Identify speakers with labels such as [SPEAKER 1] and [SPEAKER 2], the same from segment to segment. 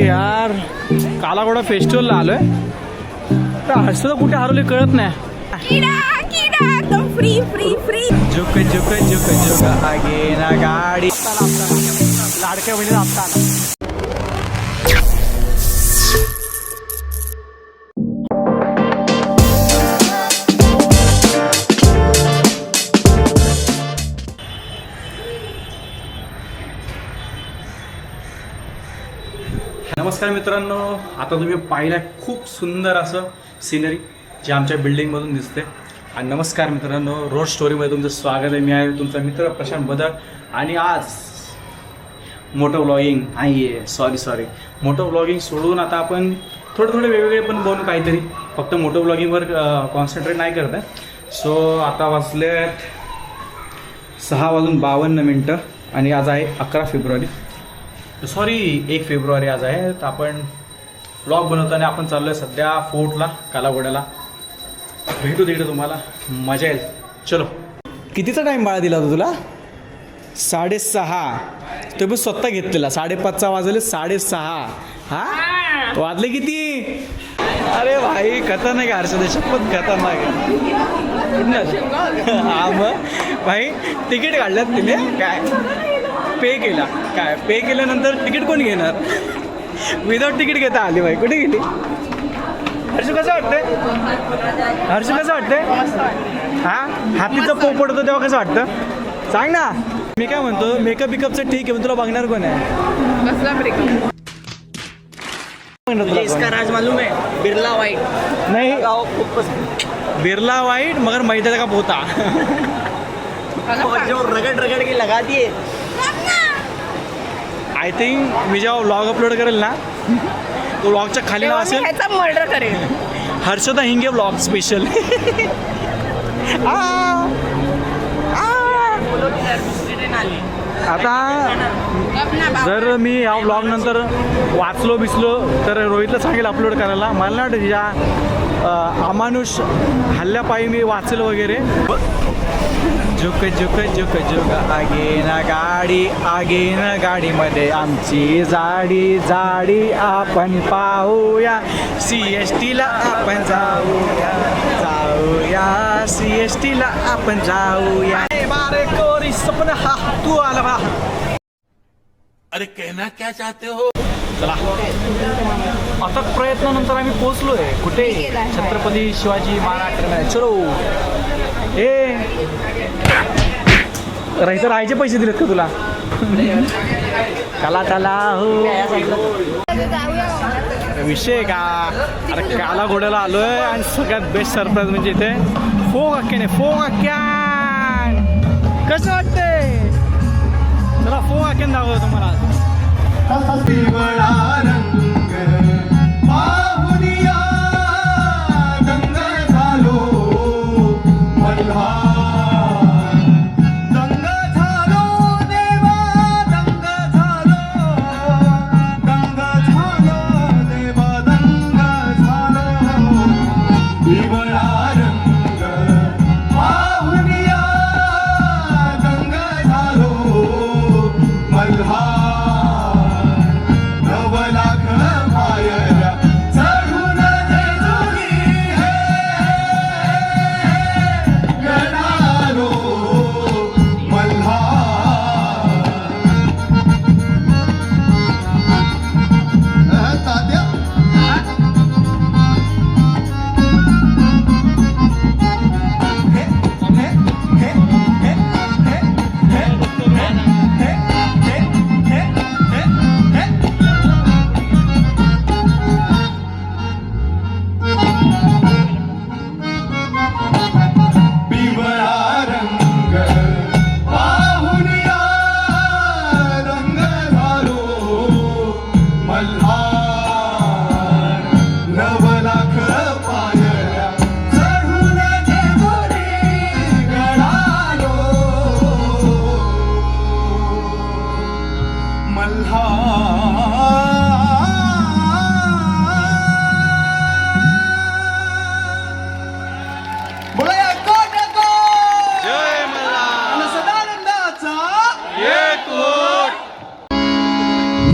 [SPEAKER 1] यार कालाघोडा फेस्टिवलला आलोय तर हर्षदा कुठे हरवली कळत नाही.
[SPEAKER 2] फ्री फ्री फ्री
[SPEAKER 1] झुक झुक झुक झुक आगे ना गाडी लाडक्या बहिणीला हप्ता आला. नमस्कार मित्रांनो, आता तुम्ही पाहिलं खूप सुंदर असं सिनरी जे आमच्या बिल्डिंगमधून दिसते. आणि नमस्कार मित्रांनो, रोड स्टोरीमध्ये तुमचं स्वागत आहे. मी आहे तुमचा मित्र प्रशांत बदर. आणि आज moto vlogging sorry moto vlogging सोडून आता आपण थोडे वेगवेगळे पण बनवू काहीतरी. फक्त मोटो व्लॉगिंगवर कॉन्सन्ट्रेट नाही करत आहे. सो आता वाजले 6:52 आणि आज आहे 11 फेब्रुवारी. 1 फेब्रुवारी आज आहे. तर आपण ब्लॉग बनवताना आपण चाललो आहे सध्या फोर्टला, कालाघोड्याला. भेटू तिकडे, तुम्हाला मजा येईल. चलो. कितीचा टाईम बाळा दिला होता तुला? 6:30. तो पण स्वतः घेतलेला. 5:30 वाजले. 6:30. हा वाजले किती? अरे भाई खतरनाक आहे हर्षदा, शपथ खतरनाक आहे. हा मग भाई तिकीट काढल्यात तिने काय पे केला. काय पे केल्यानंतर तिकीट कोण घेणार? विदाउट तिकीट घेता आली बाई. कुठे गेली? हर्षू कसं वाटतंय? हा हातीचा पोप पडतो तेव्हा कसं वाटतं सांग ना. मी काय म्हणतो, मेकअप बिकअपचं ठीक आहे, पण तुला बघणार कोण आहे?
[SPEAKER 2] कसला ब्रेकअप? इसका राज मालूम है? बिरला वाइट
[SPEAKER 1] नाही, बिरला वाइट मगर मैदा का पोता.
[SPEAKER 2] जो रगड़ के लगा दिए.
[SPEAKER 1] आय थिंक मी जेव्हा व्लॉग अपलोड करेल ना, तो व्लॉगच्या खाली नाव असेल
[SPEAKER 2] ह्याचा मर्डर करेल
[SPEAKER 1] हर्षदा हिंगे व्लॉग स्पेशल. आता जर मी या व्लॉग नंतर वाचलो बिचलो तर रोहितला सांगेल अपलोड करायला. मला नाही वाटत तिच्या अमानुष हल्ल्यापायी मी वाचलं वगैरे. झुक झुक झुक झुक आगे ना गाडीमध्ये आमची जाडी आपण पाहूया. CST ला आपण जाऊया CST ला आपण जाऊया. बारे कोरी सपना हा तू आला बा.
[SPEAKER 3] अरे कहना क्या चाहते हो?
[SPEAKER 1] चला, अथक प्रयत्नानंतर आम्ही पोहोचलोय कुठे? छत्रपती शिवाजी महाराज टर्मिनस. चलो. राहायचे पैसे दिलेत का तुला? काला हो विषय का? अरे कालाघोड्याला आलोय आणि सगळ्यात बेस्ट सरप्राईज म्हणजे इथे फोग आख्यान. कसं वाटतंय? चला फोग आख्यान दाखवतो तुम्हाला.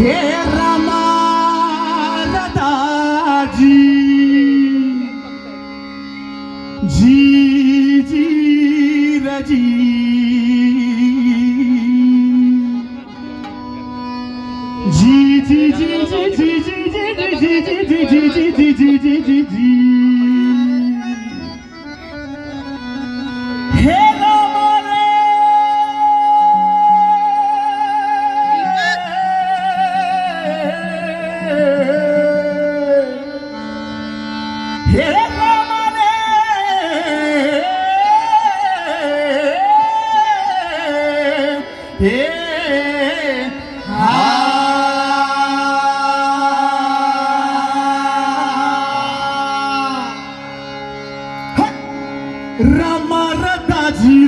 [SPEAKER 4] हे रामा जी जी जी रजी जी जी जी जी जी जी जी जी जी जी जी जी जी जी जी जी हे राम रे हे राम रे हे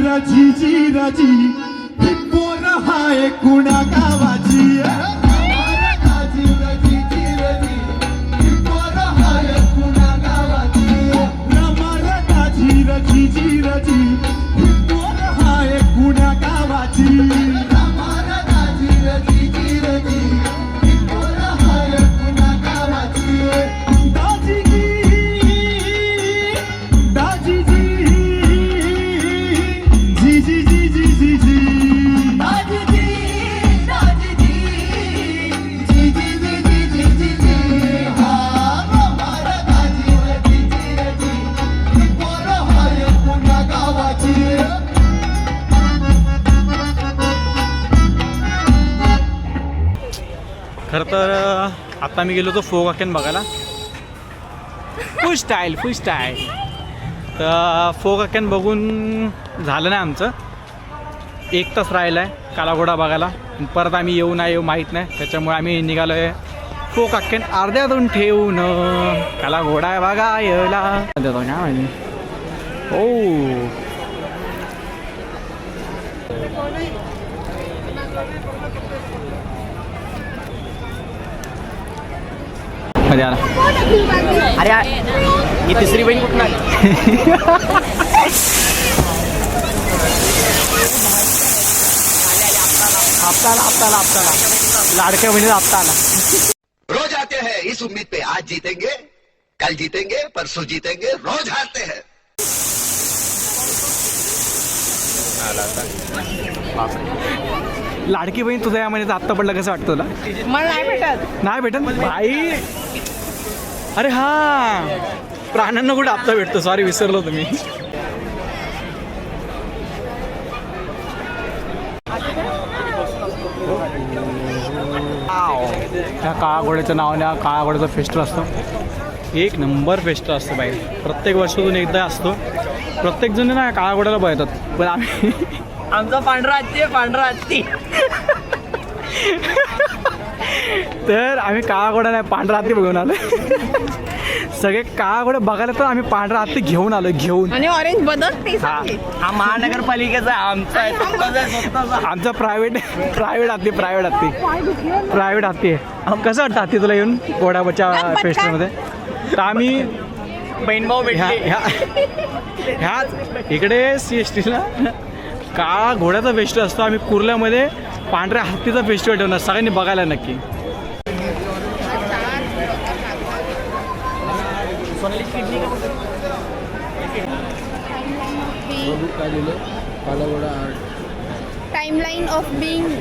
[SPEAKER 4] राजी जी राजी ही पोर हाय कुणा गावाची राजी राजी जी राजी ही पोर हाय कुणा गावाची राजी राजी जी राजी ही पोर हाय कुणा गावाची राजी राजी जी राजी ही पोर हाय कुणा गावाची दाजी दाजी जी जी जी जी जी जी दादी जी दादी जी जी जी जी जी जी जी हाँ हमारा दादी जी जी जी पोरं हाय पुन्हा गावाची
[SPEAKER 1] खरं तर आता मी गेलो होतो फोक आख्यान बघायला. फुल स्टाईल तर फोक आख्यान बघून झालं नाही आमचं. 1 तास राहिला आहे कालाघोडा बघायला. परत आम्ही येऊ नाही येऊ माहीत नाही. त्याच्यामुळे आम्ही निघालो आहे फोक आख्यान अर्ध्यातून ठेवून कालाघोडा बघायला. ओ मध्ये आला.
[SPEAKER 2] अरे ही तिसरी बहीण कुठून आली?
[SPEAKER 1] हप्ता लाडक्या बहिणीचा हप्ता आला.
[SPEAKER 5] रोज आते हैं इस उम्मीद पे आज जीतेंगे कल जीतेंगे परसों जीतेंगे रोज हारते हैं.
[SPEAKER 1] लाडकी बहीण तुझा या महिन्याचा हप्ता पडला कसं वाटतं तुला?
[SPEAKER 2] मला नाही भेटत.
[SPEAKER 1] नाही भेटत भाई. अरे हा प्राण्यांना कुठे हप्ता भेटतो. सॉरी विसरलो तुम्ही. त्या काळा घोड्याच्या नावाने हा काळा घोड्याचा फेस्टिवल असतो. 1 नंबर फेस्टिवल असतो बाई. प्रत्येक वर्षातून एकदा असतो. प्रत्येक जण ना काळा घोड्याला बघतात. पण आम्ही
[SPEAKER 2] आमचा पांढरा हत्ती.
[SPEAKER 1] तर आम्ही काळा घोडा नाही पांढरा हत्ती बघून आलो. सगळे काळा घोडे बघायला तर आम्ही पांढरा हत्ती घेऊन आलो.
[SPEAKER 2] आणि ऑरेंज बदक ते
[SPEAKER 1] हा.
[SPEAKER 2] हा महानगरपालिकेचा आमचा आहे, स्वतःचा.
[SPEAKER 1] आमचा प्रायव्हेट हत्ती आहे. कसं वाटतं हत्ती तुला येऊन घोड्याच्या फेस्टिवलमध्ये? तर आम्ही
[SPEAKER 2] बहीण भाऊ
[SPEAKER 1] ह्याच इकडे CSTला काळा घोड्याचा फेस्टिवल असतो. आम्ही कुर्ल्यामध्ये पांढऱ्या हत्तीचा फेस्टिवल ठेवणार. सगळ्यांनी बघायला नक्की.
[SPEAKER 6] Timeline of being in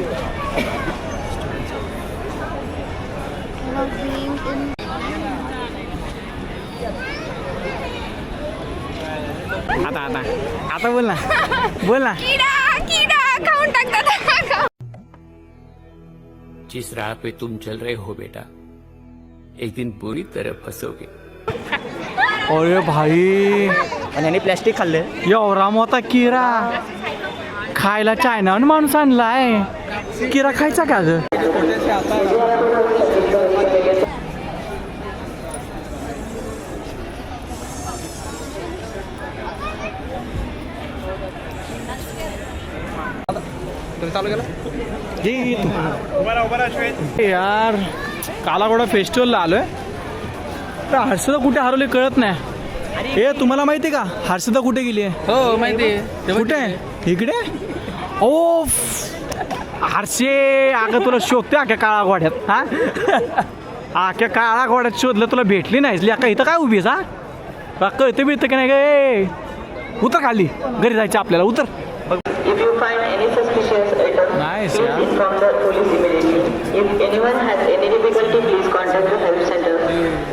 [SPEAKER 1] आता बोल ना.
[SPEAKER 6] किडा खाऊन टाकतात.
[SPEAKER 7] जिस राह पे तुम चल रहे हो बेटा एक दिन बुरी तरह फंसोगे.
[SPEAKER 1] अरे भाई
[SPEAKER 2] आणि यांनी प्लॅस्टिक खाल्ले.
[SPEAKER 1] एवढा मोठा किरा खायला चायनाहून माणूस आणलाय. किरा खायचा का ग? चालू केला यार. कालाघोडा फेस्टिवलला आलोय. हर्षदा कुठे हरवली कळत नाही. हे तुम्हाला माहिती आहे का हर्षदा कुठे गेली आहे?
[SPEAKER 2] हो माहिती आहे.
[SPEAKER 1] कुठे? इकडे. ओ हर्षे अगं तुला शोधते अख्या काळा घोड्यात. हा आख्या काळा घोड्यात शोधलं तुला भेटली नाहीस का इथं काय उभी आहे का कळतं बी इथं की नाही गे उतर खाली घरी जायचं आपल्याला उतर
[SPEAKER 8] If you find any suspicious item,
[SPEAKER 1] Nice,
[SPEAKER 8] please
[SPEAKER 1] yeah.
[SPEAKER 8] inform the police immediately. If anyone has any difficulty, please contact the help center.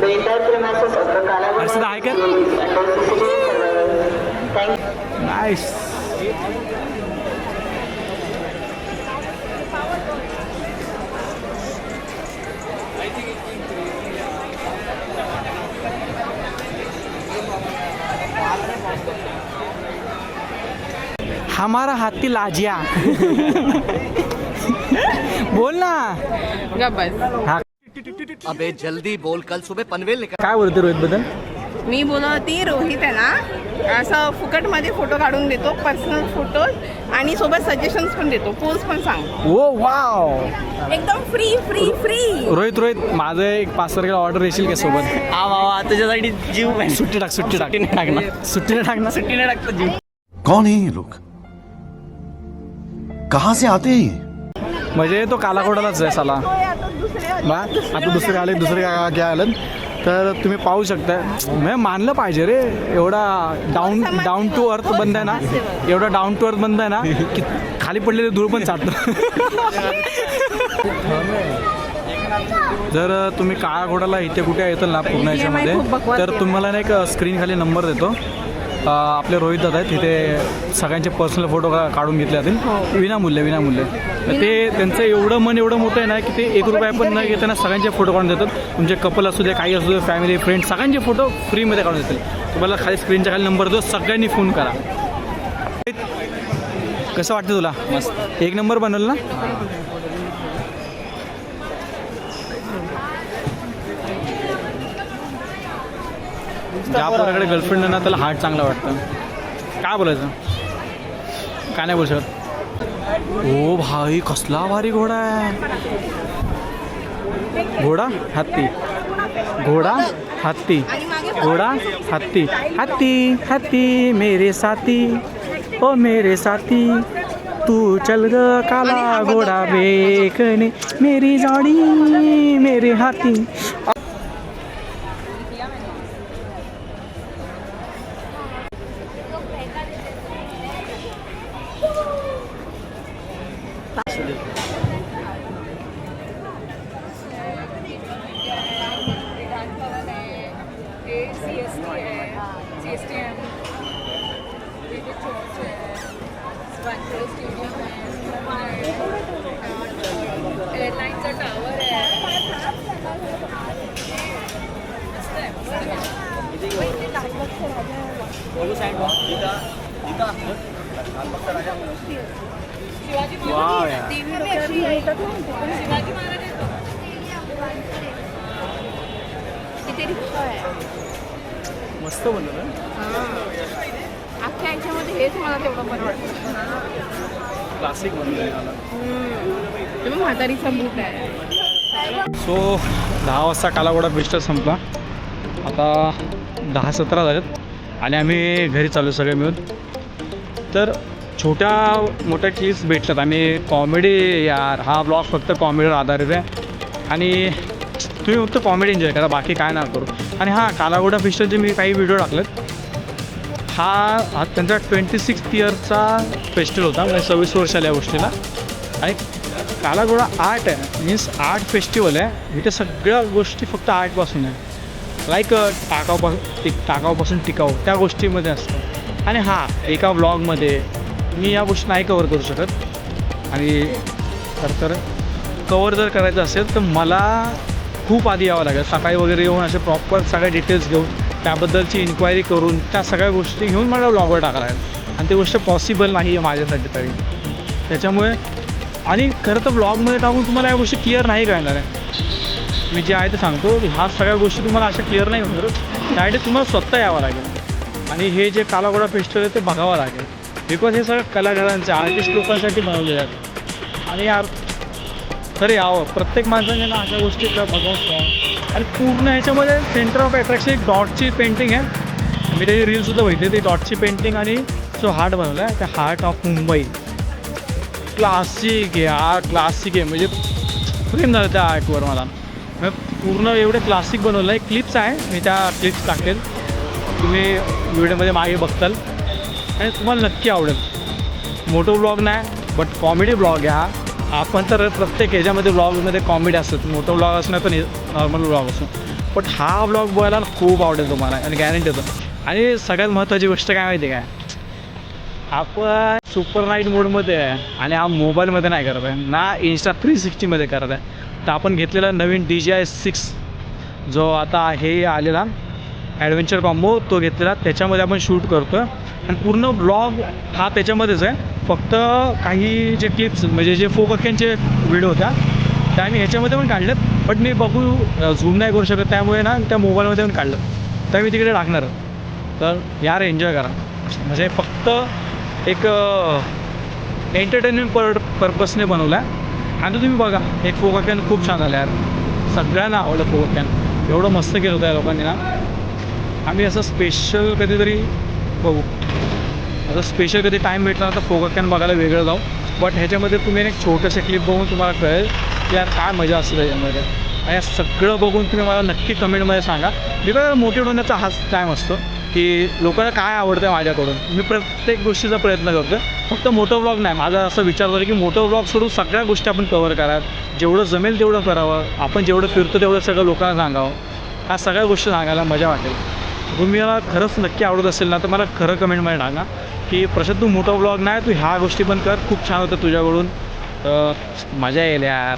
[SPEAKER 8] The entire premises of the Kalagoda
[SPEAKER 1] Arshada, hi,
[SPEAKER 8] is under CCTV surveillance. Thank you.
[SPEAKER 1] Nice हमारा हाथी लाजिया बोल ना हा
[SPEAKER 2] अबे जल्दी बोल, कल सुबह पनवेल निकल.
[SPEAKER 1] काय बोलते रोहित बद्दल
[SPEAKER 6] मी बोलत होती रोहित आहे ना असं फुकटमध्ये फोटो काढून देतो पर्सनल फोटो आणि सोबत सजेशन्स पण देतो पोज पण सांग
[SPEAKER 1] ओ वाव
[SPEAKER 6] एकदम फ्री फ्री फ्री
[SPEAKER 1] रोहित माझं एक 5 तारखेला ऑर्डर येशील का सोबत
[SPEAKER 2] आ बाबा तुझ्यासाठी जीव आहे.
[SPEAKER 1] सुट्टी टाक सुट्टी टाकणार
[SPEAKER 2] सुट्टीने टाकतो जीव.
[SPEAKER 3] कौन है ये लोग कहाँ से आते हैं ये?
[SPEAKER 1] म्हणजे तो कालाकोडालाच आहे साला बा आता दुसरे काय आलं तर तुम्ही पाहू शकता म्हणजे मानलं पाहिजे रे एवढा डाऊन टू अर्थ बंद आहे ना एवढा डाऊन टू अर्थ बंद आहे ना की खाली पडलेले धूळ पण चाटतं जर तुम्ही काळा घोडाला इथे कुठे येताल ना पूर्ण याच्यामध्ये तर तुम्हाला ना एक स्क्रीन खाली नंबर देतो आपले रोहित दादा आहेत तिथे सगळ्यांचे पर्सनल फोटो काढून घेतले जातील विनामूल्य ते त्यांचं एवढं मन एवढं मोठं आहे ना की ते 1 रुपया पण न घेताना सगळ्यांचे फोटो काढून देतात तुमचे कपल असू दे काही असू दे फॅमिली फ्रेंड सगळ्यांचे फोटो फ्रीमध्ये काढून देतील तुम्हाला खाली स्क्रीनच्या खाली नंबर देतो सगळ्यांनी फोन करा कसं वाटतं तुला मस्त 1 नंबर बनवलं ना ज्या पोराकडे गर्लफ्रेंड आहे ना त्याला हार्ट चांगलं वाटतं काय बोलायचं काय नाही बोलू शकत ओ भाई कसला भारी घोडा आहे घोडा हत्ती घोडा हत्ती हत्ती मेरे साथी तू चल ग काला घोडा बेकने मेरी जोड़ी मेरे हाथी मस्त बनलं
[SPEAKER 6] अख्ख्या याच्यामध्ये हेच मला तेवढं बरं वाटतं
[SPEAKER 1] क्लासिक बनलं
[SPEAKER 6] तुम्ही म्हातारीचा बूट आहे
[SPEAKER 1] सो 10 वाजता कालाघोडा फेस्टिवल संपला आता 10:17 झालेत आणि आम्ही घरी चालू सगळे मिळून तर छोट्या मोठ्या क्लिप्स भेटतात आणि कॉमेडी यार हा ब्लॉग फक्त कॉमेडीवर आधारित आहे आणि तुम्ही फक्त कॉमेडी एन्जॉय करा बाकी काय ना करू आणि हां कालाघोडा फेस्टिवलचे मी काही व्हिडिओ टाकलेत हा त्यांचा 26th इयरचा फेस्टिवल होता म्हणजे 26 वर्ष आल्या या गोष्टीला आणि कालाघोडा आर्ट आहे मीन्स आर्ट फेस्टिवल आहे इथे सगळ्या गोष्टी फक्त आर्टपासून आहे लाईक टाकाऊपासून टिकाऊ त्या गोष्टीमध्ये असतं आणि हां एका ब्लॉगमध्ये मी या गोष्टी नाही कवर करू शकत आणि तर कवर जर करायचं असेल तर मला खूप आधी यावं लागेल सकाळी वगैरे येऊन असे प्रॉपर सगळे डिटेल्स घेऊन त्याबद्दलची इन्क्वायरी करून त्या सगळ्या गोष्टी घेऊन मला ब्लॉगवर टाकायला लागेल आणि ती गोष्ट पॉसिबल नाही आहे माझ्यासाठी तरी त्याच्यामुळे आणि खरं तर ब्लॉगमध्ये टाकून तुम्हाला या गोष्टी क्लिअर नाही कळणार आहे मी जे आहे ते सांगतो ह्या सगळ्या गोष्टी तुम्हाला अशा क्लिअर नाही होणार त्यासाठी तुम्हाला स्वतः यावं लागेल आणि हे जे कालाघोडा फेस्टिवल आहे ते बघावं लागेल बिकॉज हे सगळं कलाकारांचे आर्टिस्ट लोकांसाठी बनवले जातात आणि यार खरं यावं प्रत्येक माणसाने ना अशा गोष्टी बघावं आणि पूर्ण ह्याच्यामध्ये सेंटर ऑफ अट्रॅक्शन एक डॉटची पेंटिंग आहे मी त्याची रीलसुद्धा बघितली ती डॉटची पेंटिंग आणि जो हार्ट बनवला आहे त्या हार्ट ऑफ मुंबई क्लासिक आहे क्लासिक आहे म्हणजे प्रेम झालं त्या आर्टवर मला पूर्ण एवढे क्लासिक बनवलं आहे. क्लिप्स आहे, मी त्या क्लिप्स टाकेल, तुम्ही व्हिडिओमध्ये मागे बघताल आणि तुम्हाला नक्की आवडेल. मोठं ब्लॉग नाही बट कॉमेडी ब्लॉग आहे हा. आपण तर प्रत्येक ह्याच्यामध्ये ब्लॉगमध्ये कॉमेडी असतं, मोठं ब्लॉग असणं तर नॉर्मल ब्लॉग असतो, बट हा ब्लॉग बघायला खूप आवडेल तुम्हाला आणि गॅरंटी देतो. आणि सगळ्यात महत्त्वाची गोष्ट काय माहिती आहे काय, आपण सुपर नाईट मोडमध्ये आहे आणि हा मोबाईलमध्ये नाही करत आहे ना, Insta 360मध्ये करत आहे. तर आपण घेतलेला नवीन DJI 6 जो आता हे आलेला ॲडव्हेंचर कॉम्बो तो घेतलेला, त्याच्यामध्ये आपण शूट करतो आणि पूर्ण ब्लॉग हा त्याच्यामध्येच आहे. फक्त काही जे क्लिप्स म्हणजे जे फोकसचे व्हिडिओ होत्या त्या मी ह्याच्यामध्ये पण काढल्यात, बट मी बघू झूम नाही करू शकत, त्यामुळे ना त्या मोबाईलमध्ये पण काढलं, तर मी तिकडे टाकणार. तर यार एन्जॉय करा, म्हणजे फक्त एक एंटरटेनमेंट पर्पजने बनवला आहे. आणि तुम्ही बघा एक फोका कॅन खूप छान झालं यार, सगळ्यांना आवडलं फोका कॅन, एवढं मस्त केलं होतं या लोकांनी ना. आम्ही असं स्पेशल कधीतरी बघू, असं स्पेशल कधी टाईम भेटला तर फोका कॅन बघायला वेगळं जाऊ. बट ह्याच्यामध्ये तुम्ही एक छोटंसं क्लिप बघून तुम्हाला कळेल की यार काय मजा असते त्याच्यामध्ये. आणि या सगळं बघून तुम्ही मला नक्की कमेंटमध्ये सांगा. बिकॉज मोटिवेट होण्याचा हाच टाईम असतो की लोकांना काय आवडतं आहे माझ्याकडून. मी प्रत्येक गोष्टीचा प्रयत्न करतो, फक्त मोठं ब्लॉग नाही. माझा असं विचार होता की मोठं ब्लॉग सोडून सगळ्या गोष्टी आपण कवर कराव्यात, जेवढं जमेल तेवढं करावं, आपण जेवढं फिरतो तेवढं सगळं लोकांना सांगावं, ह्या सगळ्या गोष्टी सांगायला मजा वाटेल. तुम्ही मला खरंच नक्की आवडत असेल ना तर मला खरं कमेंटमध्ये सांगा की प्रशांत तू मोठा ब्लॉग नाही, तू ह्या गोष्टी पण कर, खूप छान होतं तुझ्याकडून, मजा येईल यार.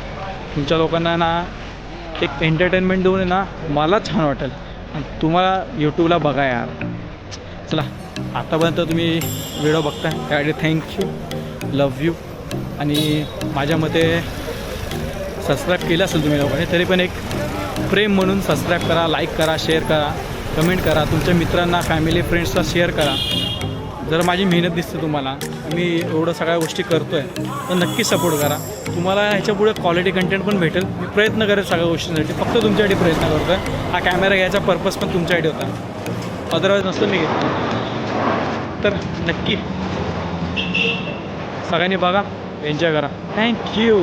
[SPEAKER 1] तुमच्या लोकांना ना एक एंटरटेनमेंट देऊन ना मला छान वाटेल आणि तुम्हाला यूट्यूबला बघा यार. चला आतापर्यंत तुम्ही व्हिडिओ बघताय त्यासाठी थँक्यू, लव यू. आणि माझ्या मते सबस्क्राईब केलं असेल तुम्ही लोकांनी तरी पण एक प्रेम म्हणून सबस्क्राईब करा, लाईक करा, शेअर करा, कमेंट करा, तुमच्या मित्रांना, फॅमिली, फ्रेंड्सला शेअर करा. जर माझी मेहनत दिसते तुम्हाला, मी एवढं सगळ्या गोष्टी करतो आहे तर नक्की सपोर्ट करा. तुम्हाला ह्याच्यापुढे क्वालिटी कंटेंट पण भेटेल. मी प्रयत्न करेल सगळ्या गोष्टींसाठी, फक्त तुमच्यासाठी प्रयत्न करतो आहे. हा कॅमेरा घ्यायचा पर्पज पण तुमच्यासाठी होता, अदरवाईज नसतं मी घेतलं. तर नक्की सगळ्यांनी बघा, एन्जॉय करा. थँक्यू.